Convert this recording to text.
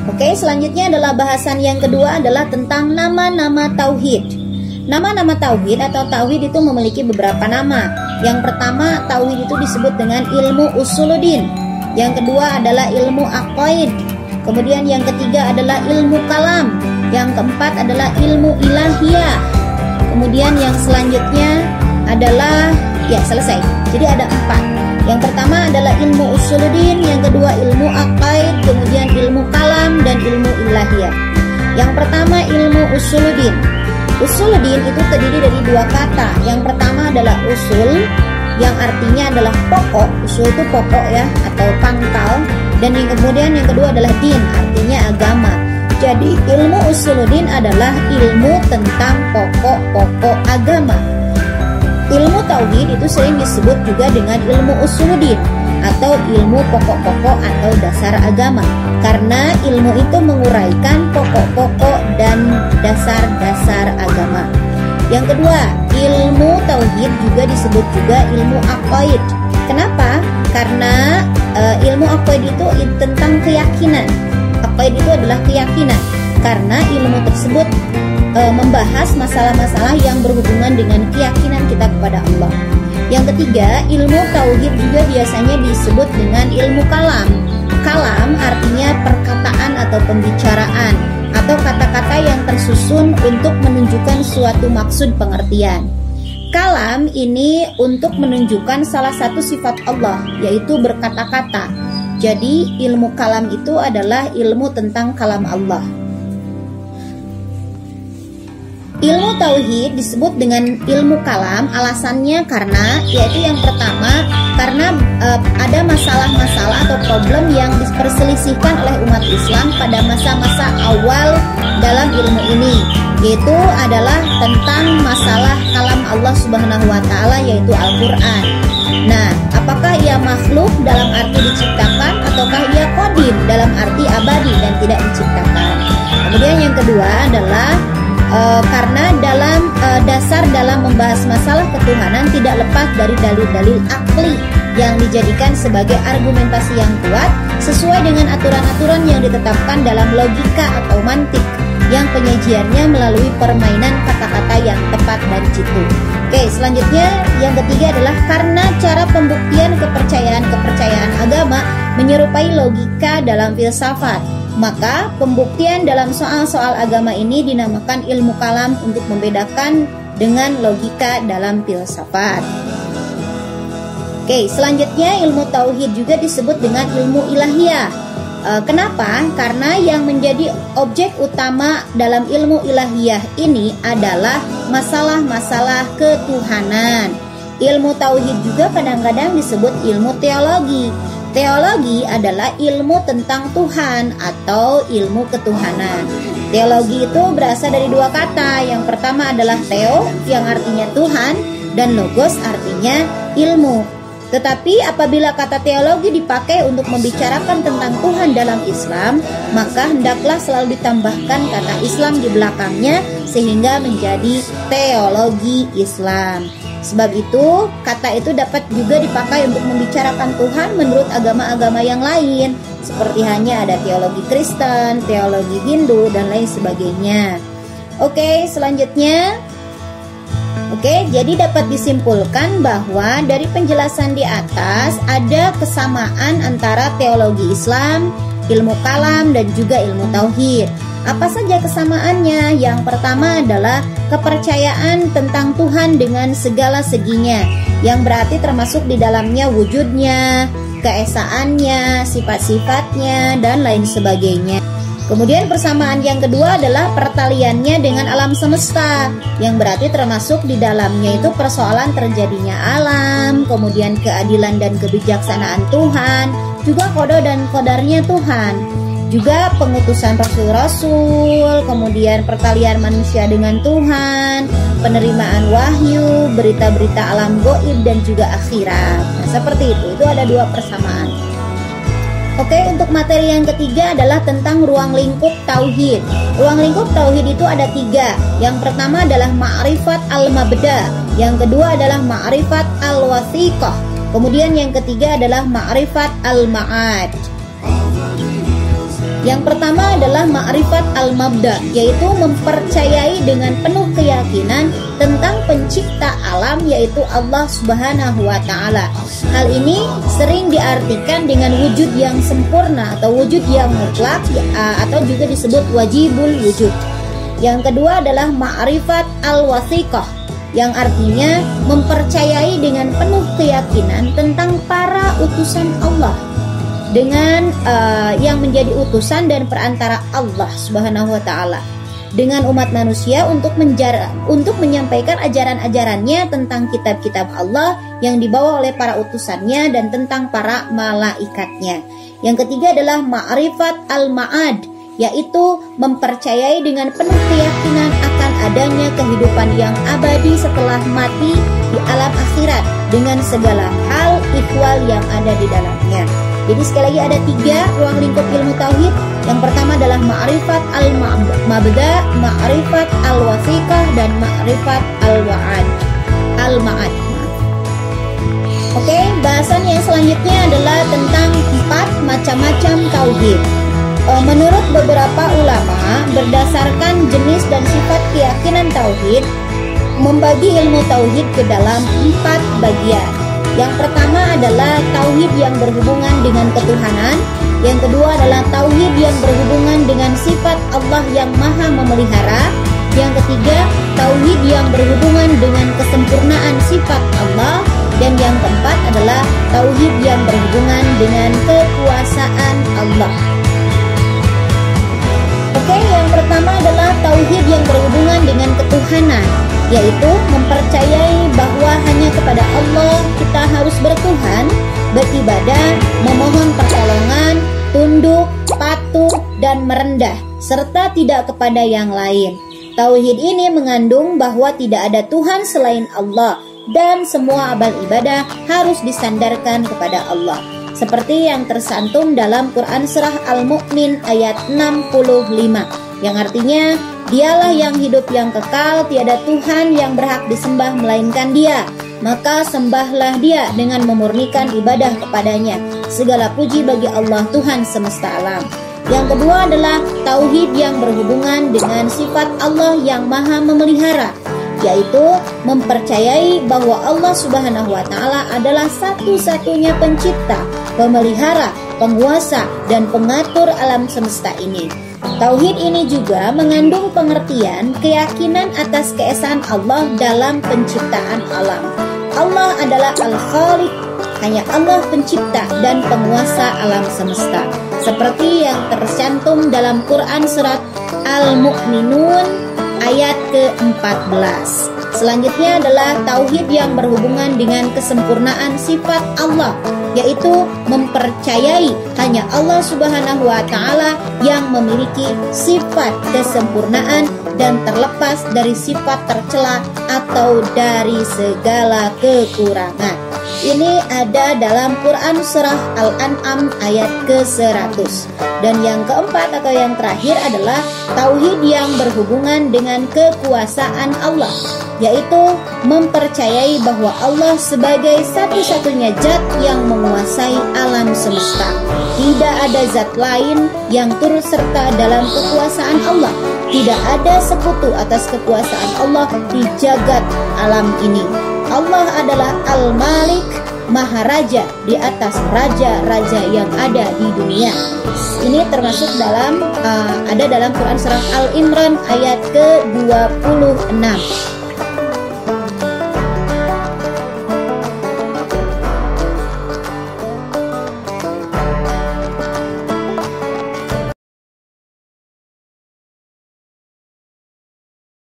Oke, selanjutnya adalah bahasan yang kedua adalah tentang nama-nama tauhid. Nama-nama tauhid atau tauhid itu memiliki beberapa nama. Yang pertama, tauhid itu disebut dengan ilmu usuluddin. Yang kedua adalah ilmu aqaid. Kemudian yang ketiga adalah ilmu kalam. Yang keempat adalah ilmu ilahiyah. Kemudian yang selanjutnya adalah selesai. Jadi ada 4. Yang pertama adalah ilmu usuluddin, yang kedua ilmu aqaid, kemudian ilmu kalam dan ilmu ilahiyah. Yang pertama ilmu usuluddin. Usuluddin itu terdiri dari 2 kata. Yang pertama adalah usul, yang artinya adalah pokok. Usul itu pokok ya, atau pangkal. Dan yang kemudian yang kedua adalah din, artinya agama. Jadi ilmu usuluddin adalah ilmu tentang pokok-pokok agama. Ilmu tauhid itu sering disebut juga dengan ilmu usuluddin atau ilmu pokok-pokok atau dasar agama, karena ilmu itu menguraikan pokok-pokok dan dasar-dasar agama. Yang kedua, ilmu tauhid juga disebut juga ilmu aqaid. Kenapa? Karena ilmu aqaid itu tentang keyakinan. Aqaid itu adalah keyakinan, karena ilmu tersebut membahas masalah-masalah yang berhubungan dengan keyakinan kita kepada Allah. Yang ketiga, ilmu tauhid juga biasanya disebut dengan ilmu kalam. Kalam artinya perkataan atau pembicaraan atau kata-kata yang tersusun untuk menunjukkan suatu maksud pengertian. Kalam ini untuk menunjukkan salah satu sifat Allah, yaitu berkata-kata. Jadi ilmu kalam itu adalah ilmu tentang kalam Allah. Ilmu tauhid disebut dengan ilmu kalam, alasannya karena yaitu yang pertama karena ada masalah-masalah atau problem yang diperselisihkan oleh umat Islam pada masa-masa awal dalam ilmu ini, yaitu adalah tentang masalah kalam Allah Subhanahu wa taala, yaitu Al-Qur'an. Nah, apakah ia makhluk dalam arti diciptakan ataukah ia qadim dalam arti abadi dan tidak diciptakan? Kemudian yang kedua adalah karena dalam dasar dalam membahas masalah ketuhanan tidak lepas dari dalil-dalil akli yang dijadikan sebagai argumentasi yang kuat sesuai dengan aturan-aturan yang ditetapkan dalam logika atau mantik yang penyajiannya melalui permainan kata-kata yang tepat dan jitu. Oke, selanjutnya yang ketiga adalah karena cara pembuktian kepercayaan agama menyerupai logika dalam filsafat. Maka pembuktian dalam soal-soal agama ini dinamakan ilmu kalam untuk membedakan dengan logika dalam filsafat. Oke, selanjutnya ilmu tauhid juga disebut dengan ilmu ilahiyah. Kenapa? Karena yang menjadi objek utama dalam ilmu ilahiyah ini adalah masalah-masalah ketuhanan. Ilmu tauhid juga kadang-kadang disebut ilmu teologi. Teologi adalah ilmu tentang Tuhan atau ilmu ketuhanan. Teologi itu berasal dari 2 kata. Yang pertama adalah theo, yang artinya Tuhan, dan logos artinya ilmu. Tetapi apabila kata teologi dipakai untuk membicarakan tentang Tuhan dalam Islam, maka hendaklah selalu ditambahkan kata Islam di belakangnya sehingga menjadi teologi Islam. Sebab itu, kata itu dapat juga dipakai untuk membicarakan Tuhan menurut agama-agama yang lain, seperti hanya ada teologi Kristen, teologi Hindu, dan lain sebagainya. Oke, selanjutnya. Oke, jadi dapat disimpulkan bahwa dari penjelasan di atas ada kesamaan antara teologi Islam, ilmu kalam, dan juga ilmu tauhid. Apa saja kesamaannya? Yang pertama adalah kepercayaan tentang Tuhan dengan segala seginya, yang berarti termasuk di dalamnya wujudnya, keesaannya, sifat-sifatnya, dan lain sebagainya. Kemudian persamaan yang kedua adalah pertaliannya dengan alam semesta, yang berarti termasuk di dalamnya itu persoalan terjadinya alam, kemudian keadilan dan kebijaksanaan Tuhan, juga qada dan qadarnya Tuhan, juga pengutusan rasul-rasul, kemudian pertalian manusia dengan Tuhan, penerimaan wahyu, berita-berita alam gaib dan juga akhirat. Nah, seperti itu ada 2 persamaan. Oke, untuk materi yang ketiga adalah tentang ruang lingkup tauhid. Ruang lingkup tauhid itu ada 3. Yang pertama adalah ma'rifat al-mabda, yang kedua adalah ma'rifat al-wathiqah, kemudian yang ketiga adalah ma'rifat al-ma'ad. Yang pertama adalah ma'rifat al-mabda, yaitu mempercayai dengan penuh keyakinan tentang pencipta alam, yaitu Allah Subhanahu wa Ta'ala. Hal ini sering diartikan dengan wujud yang sempurna atau wujud yang mutlak, atau juga disebut wajibul wujud. Yang kedua adalah ma'rifat al-wathiqah, yang artinya mempercayai dengan penuh keyakinan tentang para utusan Allah, dengan yang menjadi utusan dan perantara Allah Subhanahu wa Ta'ala dengan umat manusia untuk menyampaikan ajaran-ajarannya tentang kitab-kitab Allah yang dibawa oleh para utusannya dan tentang para malaikatnya. Yang ketiga adalah ma'rifat al-ma'ad, yaitu mempercayai dengan penuh keyakinan akan adanya kehidupan yang abadi setelah mati di alam akhirat dengan segala hal ihwal yang ada di dalamnya. Jadi sekali lagi ada 3 ruang lingkup ilmu tauhid. Yang pertama adalah ma'rifat al-mabda, ma'rifat al-wathiqah, dan ma'rifat al-ma'ad. Oke, bahasan yang selanjutnya adalah tentang 4 macam-macam tauhid. Menurut beberapa ulama, berdasarkan jenis dan sifat keyakinan tauhid, membagi ilmu tauhid ke dalam 4 bagian. Yang pertama adalah tauhid yang berhubungan dengan ketuhanan. Yang kedua adalah tauhid yang berhubungan dengan sifat Allah yang maha memelihara. Yang ketiga, tauhid yang berhubungan dengan kesempurnaan sifat Allah. Dan yang keempat adalah tauhid yang berhubungan dengan kekuasaan Allah. Oke, yang pertama adalah tauhid yang berhubungan dengan ketuhanan, yaitu mempercayai bahwa hanya kepada Allah kita harus bertuhan, beribadah, memohon pertolongan, tunduk, patuh, dan merendah, serta tidak kepada yang lain. Tauhid ini mengandung bahwa tidak ada Tuhan selain Allah, dan semua amal ibadah harus disandarkan kepada Allah, seperti yang tersantum dalam Quran Surah Al-Mu'min ayat 65, yang artinya, Dialah yang hidup yang kekal, tiada Tuhan yang berhak disembah melainkan Dia. Maka sembahlah Dia dengan memurnikan ibadah kepadanya. Segala puji bagi Allah Tuhan semesta alam. Yang kedua adalah tauhid yang berhubungan dengan sifat Allah yang maha memelihara, yaitu mempercayai bahwa Allah Subhanahu wa Ta'ala adalah satu-satunya pencipta, pemelihara, penguasa, dan pengatur alam semesta ini. Tauhid ini juga mengandung pengertian keyakinan atas keesaan Allah dalam penciptaan alam. Allah adalah Al-Khaliq, hanya Allah pencipta dan penguasa alam semesta, seperti yang tercantum dalam Quran surat Al-Mu'minun ayat ke-14. Selanjutnya adalah tauhid yang berhubungan dengan kesempurnaan sifat Allah, yaitu mempercayai hanya Allah Subhanahu wa Ta'ala yang memiliki sifat kesempurnaan dan terlepas dari sifat tercela atau dari segala kekurangan. Ini ada dalam Quran surah Al-An'am ayat ke-100. Dan yang keempat atau yang terakhir adalah tauhid yang berhubungan dengan kekuasaan Allah, yaitu mempercayai bahwa Allah sebagai satu-satunya zat yang menguasai alam semesta. Tidak ada zat lain yang turut serta dalam kekuasaan Allah. Tidak ada sekutu atas kekuasaan Allah di jagat alam ini. Allah adalah Al-Malik, Maharaja di atas raja-raja yang ada di dunia. Ini termasuk dalam ada dalam Quran surah Al-Imran ayat ke-26.